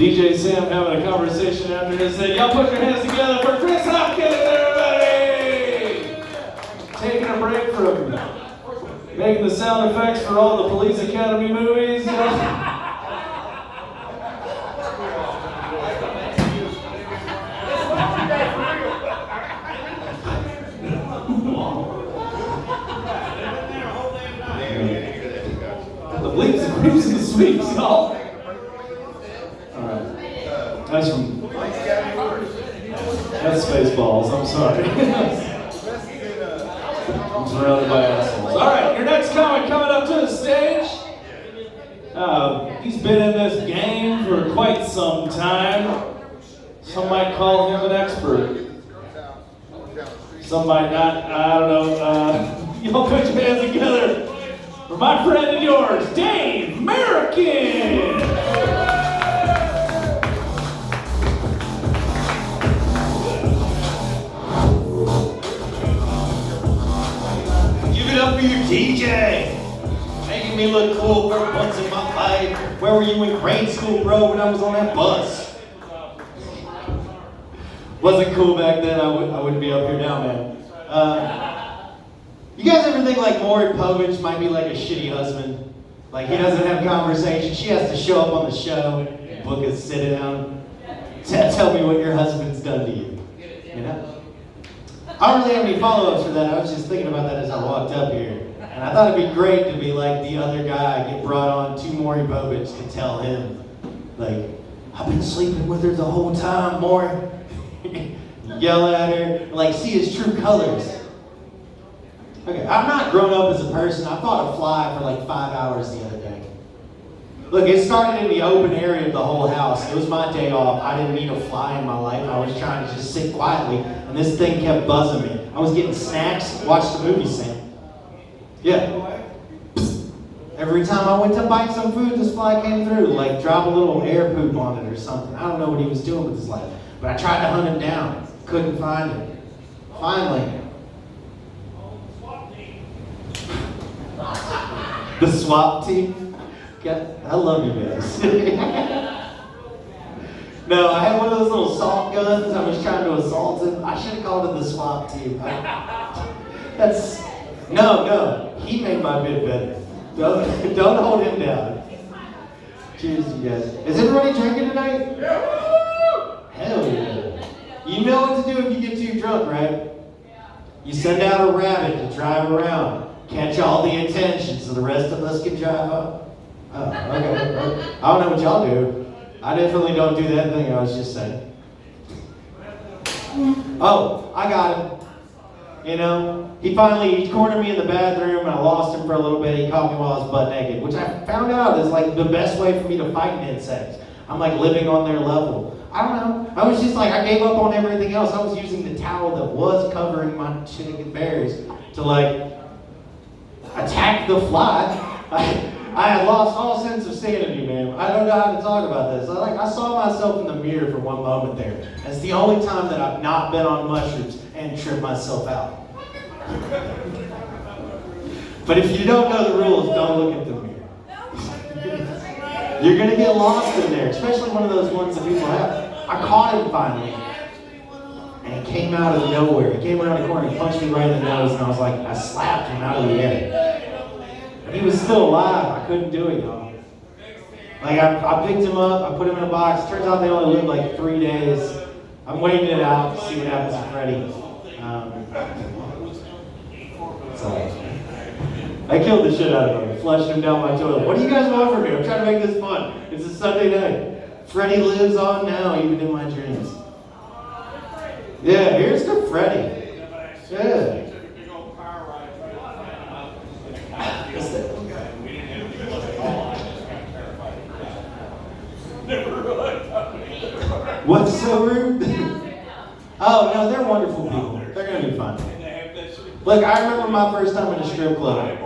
DJ Sam having a conversation after his set. Y'all put your hands together for Chris Hopkins, everybody! Taking a break from making the sound effects for all the Police Academy movies. The bleeps and creeps and the sweeps, y'all. Alright. That's Spaceballs, I'm sorry. I'm surrounded by assholes. Alright, your next comic coming up to the stage. He's been in this game for quite some time. Some might call him an expert. Some might not, I don't know. Y'all put your hands together for my friend and yours, Dave Merriken! Give it up for your DJ! Making me look cool for once in my life. Where were you in grade school, bro, when I was on that bus? Wasn't cool back then, I wouldn't be up here now, man. You guys ever think like Maury Povich might be like a shitty husband? Like he doesn't have conversation, she has to show up on the show, book a sit down. Tell me what your husband's done to you, you know? I don't really have any follow-ups for that. I was just thinking about that as I walked up here. And I thought it'd be great to be like the other guy, get brought on to Maury Povich to tell him, like, I've been sleeping with her the whole time, Maury. Yell at her, like see his true colors. Okay, I'm not grown up as a person. I fought a fly for like 5 hours the other day. Look, it started in the open area of the whole house. It was my day off. I didn't need a fly in my life. I was trying to just sit quietly, and this thing kept buzzing me. I was getting snacks, watched the movie scene. Yeah. Every time I went to bite some food, this fly came through, like drop a little air poop on it or something. I don't know what he was doing with his life, but I tried to hunt him down. Couldn't find him. Finally. The SWAT team? God, I love you guys. No, I had one of those little salt guns. I was trying to assault him. I should have called it the SWAT team. No. He made my bid better. Don't hold him down. Cheers, you guys. Is everybody drinking tonight? Hell yeah. You know what to do if you get too drunk, right? You send out a rabbit to drive around, catch all the attention so the rest of us can drive up. Oh, okay. I don't know what y'all do. I definitely don't do that thing I was just saying. Oh, I got him. You know, he cornered me in the bathroom and I lost him for a little bit. He caught me while I was butt naked, which I found out is like the best way for me to fight insects. I'm like living on their level. I don't know. I was just like, I gave up on everything else. I was using the towel that was covering my chicken berries to like attack the fly. I had lost all sense of sanity, man. I don't know how to talk about this. I saw myself in the mirror for one moment there. It's the only time that I've not been on mushrooms and tripped myself out. But if you don't know the rules, don't look at the mirror. You're gonna get lost in there, especially one of those ones that people have. I caught him finally, and he came out of nowhere. He came around the corner and punched me right in the nose, and I was like, I slapped him out of the air. He was still alive. I couldn't do it, y'all. Like I picked him up, I put him in a box. Turns out they only live like 3 days. I'm waiting it out to see what happens to Freddy. So I killed the shit out of him, flushed him down my toilet. What do you guys want from me? I'm trying to make this fun. It's a Sunday night. Freddy lives on now, even in my dreams. Yeah, here's to Freddy. Yeah. What's so rude? Oh, no, they're wonderful people. They're going to be fun. Look, I remember my first time in a strip club.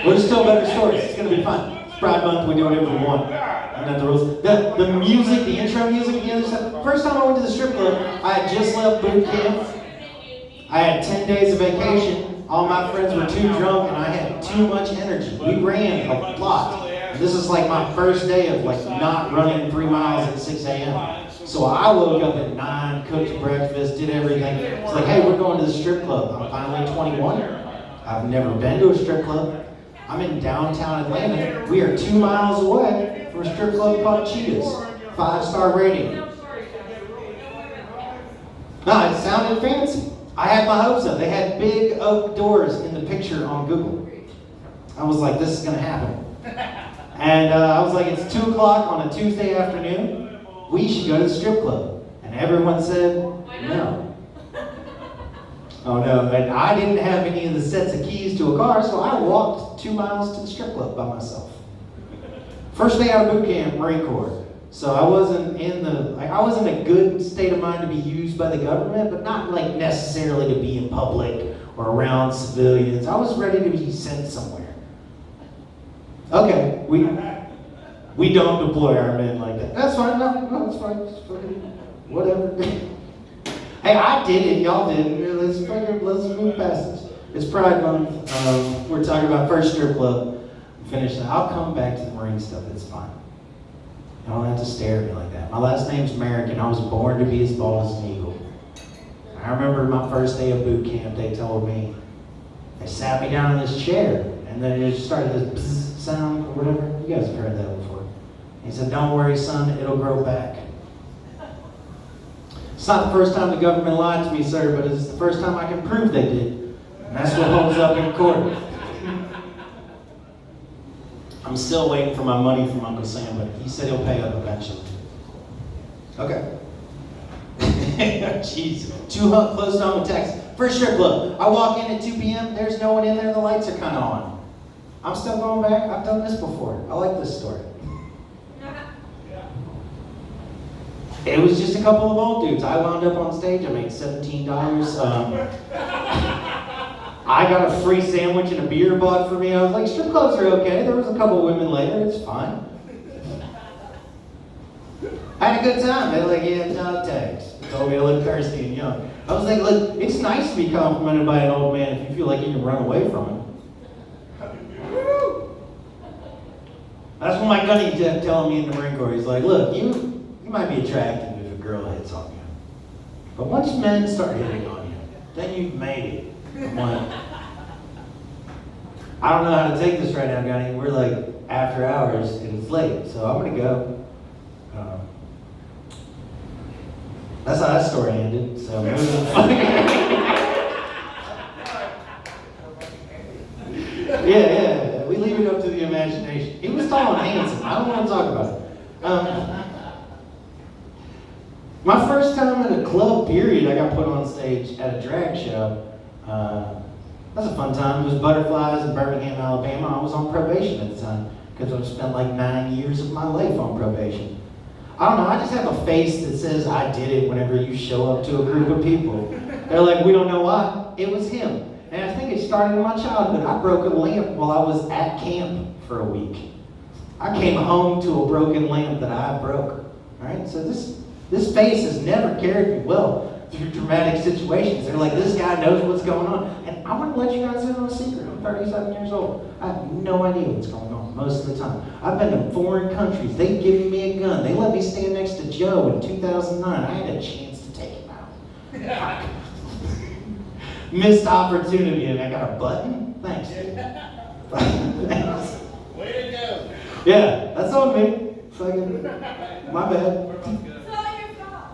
We'll just tell better stories. It's going to be fun. It's Pride Month. We do whatever we want. And then the rules. The music, the intro music, the other stuff. First time I went to the strip club, I had just left boot camp. I had 10 days of vacation. All my friends were too drunk and I had too much energy. We ran a lot. And this is like my first day of like not running 3 miles at 6 a.m. So I woke up at 9, cooked breakfast, did everything. It's like, hey, we're going to the strip club. I'm finally 21. I've never been to a strip club. I'm in downtown Atlanta. We are 2 miles away from a strip club called Cheetahs. 5-star rating. No, it sounded fancy. I had my hopes up. They had big oak doors in the picture on Google. I was like, this is going to happen. And I was like, it's 2 o'clock on a Tuesday afternoon. We should go to the strip club. And everyone said, no. Oh no, and I didn't have any of the sets of keys to a car, so I walked 2 miles to the strip club by myself. First day out of boot camp, Marine Corps. So I wasn't in a good state of mind to be used by the government, but not like necessarily to be in public or around civilians. I was ready to be sent somewhere. Okay, we don't deploy our men like that. That's fine, no, it's fine, it's fucking whatever. Hey, I did it, y'all didn't. Let's move past this. It's Pride Month. We're talking about first strip club. Finish that. I'll come back to the Marine stuff, it's fine. You don't have to stare at me like that. My last name's Merriken. I was born to be as bald as an eagle. I remember my first day of boot camp, they told me, they sat me down in this chair, and then it just started this bzz sound or whatever. You guys have heard that before. He said, don't worry, son, it'll grow back. It's not the first time the government lied to me, sir, but it's the first time I can prove they did. And that's what holds up in court. I'm still waiting for my money from Uncle Sam, but he said he'll pay up eventually. Okay. Jeez. Too close to home in Texas. First strip club. I walk in at 2 p.m. There's no one in there. The lights are kind of on. I'm still going back. I've done this before. I like this story. It was just a couple of old dudes. I wound up on stage. I made $17. I got a free sandwich and a beer bought for me. I was like, strip clubs are okay. There was a couple women later. It's fine. I had a good time. They were like, yeah, dog tags. Told me I looked thirsty and young. I was like, look, it's nice to be complimented by an old man if you feel like you can run away from him. That's what my gunny kept telling me in the Marine Corps. He's like, look, you might be attractive if a girl hits on you. But once men start hitting on you, then you've made it. I'm like, I don't know how to take this right now, Gunny. We're like after hours and it's late, so I'm gonna go. That's how that story ended. So yeah, we leave it up to the imagination. He was tall and handsome. I don't want to talk about it. My first time in a club, period, I got put on stage at a drag show. That was a fun time. It was Butterflies in Birmingham, Alabama. I was on probation at the time because I've spent like 9 years of my life on probation. I don't know, I just have a face that says I did it whenever you show up to a group of people. They're like, we don't know why. It was him. And I think it started in my childhood. I broke a lamp while I was at camp for a week. I came home to a broken lamp that I broke. All right, so this face has never carried me well through dramatic situations. They're like, this guy knows what's going on. And I want to let you guys in on a secret. I'm 37 years old. I have no idea what's going on most of the time. I've been to foreign countries. They've given me a gun. They let me stand next to Joe in 2009. I had a chance to take him out. Missed opportunity, and I got a button? Thanks, dude. Thanks. Way to go. Yeah, that's on me. Fucking, my bad.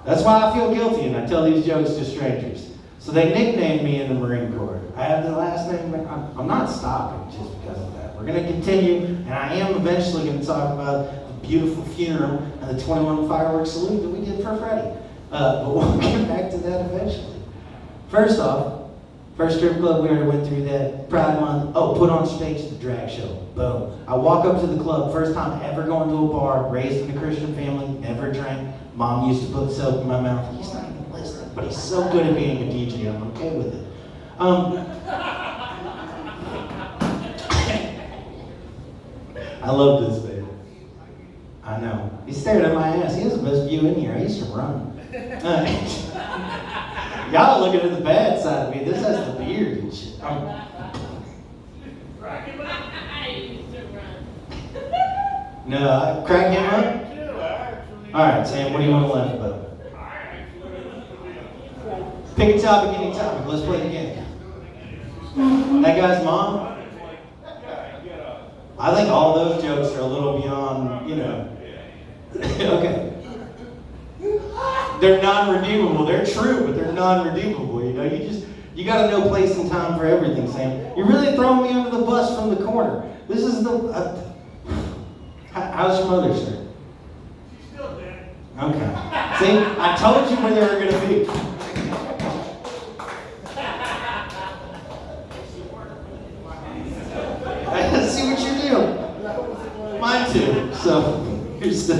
That's why I feel guilty and I tell these jokes to strangers. So they nicknamed me in the Marine Corps. I have the last name. I'm not stopping just because of that. We're going to continue, and I am eventually going to talk about the beautiful funeral and the 21 fireworks salute that we did for Freddie. But we'll get back to that eventually. First off, first strip club, we already went through that. Pride Month. Oh, put on stage the drag show. Boom. I walk up to the club, first time ever going to a bar, raised in a Christian family, never drank. Mom used to put soap in my mouth. He's not even listening, but he's so good at being a DJ. I'm okay with it. I love this man. I know. He's staring at my ass. He has the best view in here. I used to run. Y'all looking at the bad side of me. This has the beard and shit. No, crack him up? All right, Sam, what do you want to laugh about? Pick a topic, any topic. Let's play the game. That guy's mom? I think all those jokes are a little beyond, Okay. They're non-redeemable. They're true, but they're non-redeemable. You got to know place and time for everything, Sam. You're really throwing me under the bus from the corner. This is how's your mother, sir? She's still dead. Okay. See, I told you where they were going to be. I see what you're doing. Mine too. So, here's the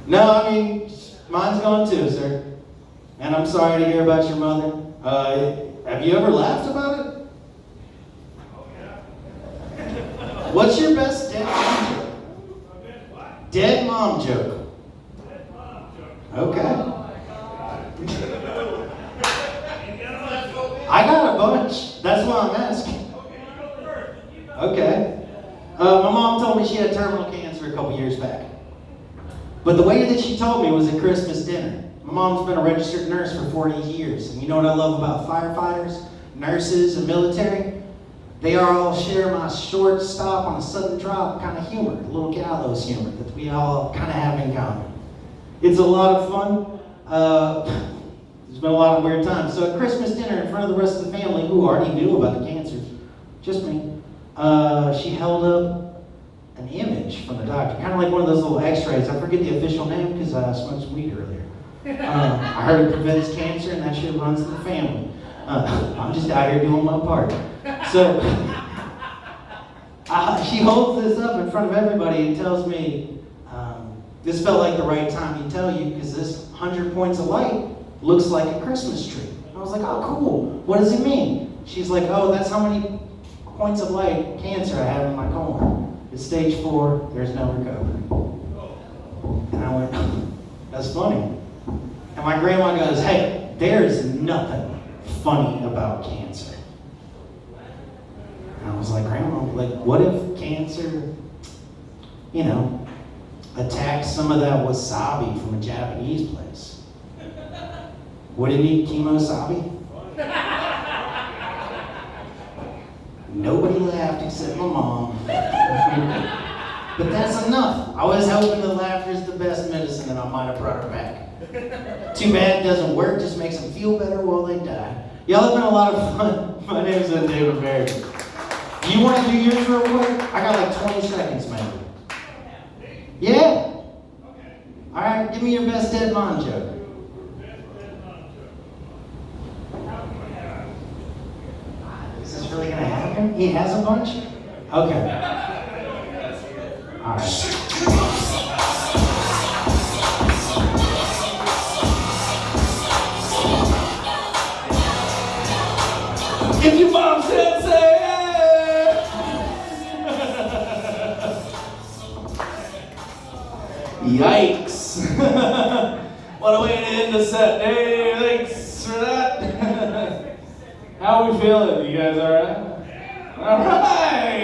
No, I mean, mine's gone too, sir. And I'm sorry to hear about your mother. Have you ever laughed about it? What's your best dead mom joke? Dead mom joke. Okay. I got a bunch. That's why I'm asking. Okay. My mom told me she had terminal cancer a couple years back. But the way that she told me was at Christmas dinner. My mom's been a registered nurse for 40 years. And you know what I love about firefighters, nurses, and military? They all share my short stop on a sudden drop kind of humor, a little gallows humor that we all kind of have in common. It's a lot of fun. There's been a lot of weird times. So at Christmas dinner in front of the rest of the family, who already knew about the cancer, just me, she held up an image from the doctor, kind of like one of those little x-rays. I forget the official name because I smoked some weed earlier. I heard it prevents cancer and that shit runs in the family. I'm just out here doing my part. So she holds this up in front of everybody and tells me, this felt like the right time to tell you because this 100 points of light looks like a Christmas tree. I was like, oh, cool. What does it mean? She's like, oh, that's how many points of light cancer I have in my colon. It's stage 4, there's no recovery. And I went, that's funny. And my grandma goes, hey, there's nothing funny about cancer. And I was like, Grandma, what if cancer, attacks some of that wasabi from a Japanese place? Would it need chemosabi? Nobody laughed except my mom. But that's enough. I was hoping the laughter is the best medicine and I might have brought her back. Too bad it doesn't work, just makes them feel better while they die. Y'all have been a lot of fun. My name is David Merriken. You want to do yours real quick? I got like 20 seconds maybe. Yeah? Alright, give me your best dead mom joke. Is this really going to happen? He has a bunch? Okay. Alright. If your mom said, say yeah. Yikes. What a way to end the set. Hey, thanks for that. How are we feeling? You guys all right? All right.